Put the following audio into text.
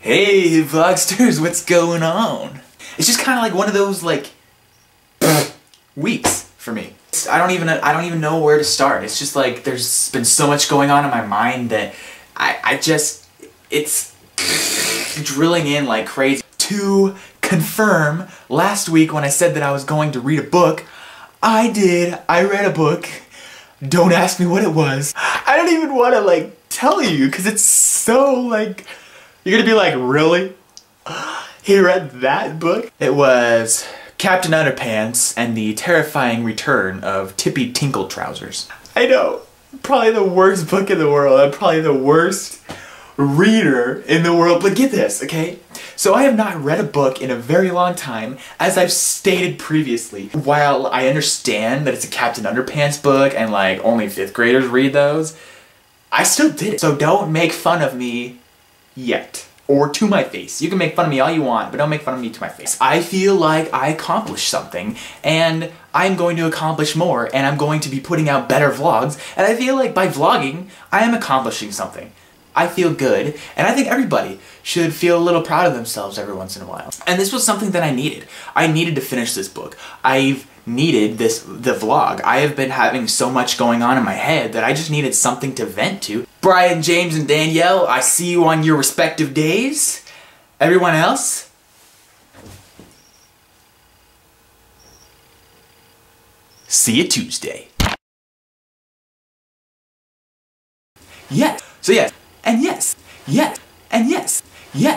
Hey Vlogsters, what's going on? It's just kind of like one of those like weeks for me. I don't even know where to start. It's just like there's been so much going on in my mind that it's drilling in like crazy. To confirm, last week when I said that I was going to read a book, I did. I read a book. Don't ask me what it was. I don't even want to like tell you because it's so like, you're gonna be like, really? He read that book? It was Captain Underpants and the Terrifying Return of Tippy Tinkle Trousers. I know, probably the worst book in the world. I'm probably the worst reader in the world, but get this, okay? So I have not read a book in a very long time, as I've stated previously. While I understand that it's a Captain Underpants book and like only 5th graders read those, I still did it. So don't make fun of me yet. Or to my face. You can make fun of me all you want, but don't make fun of me to my face. I feel like I accomplished something, and I'm going to accomplish more, and I'm going to be putting out better vlogs, and I feel like by vlogging, I am accomplishing something. I feel good, and I think everybody should feel a little proud of themselves every once in a while. And this was something that I needed. I needed to finish this book. I've needed the vlog. I have been having so much going on in my head that I just needed something to vent to. Brian, James, and Danielle, I see you on your respective days. Everyone else? See you Tuesday. Yes. So yes. And yes. Yes. And yes. Yes.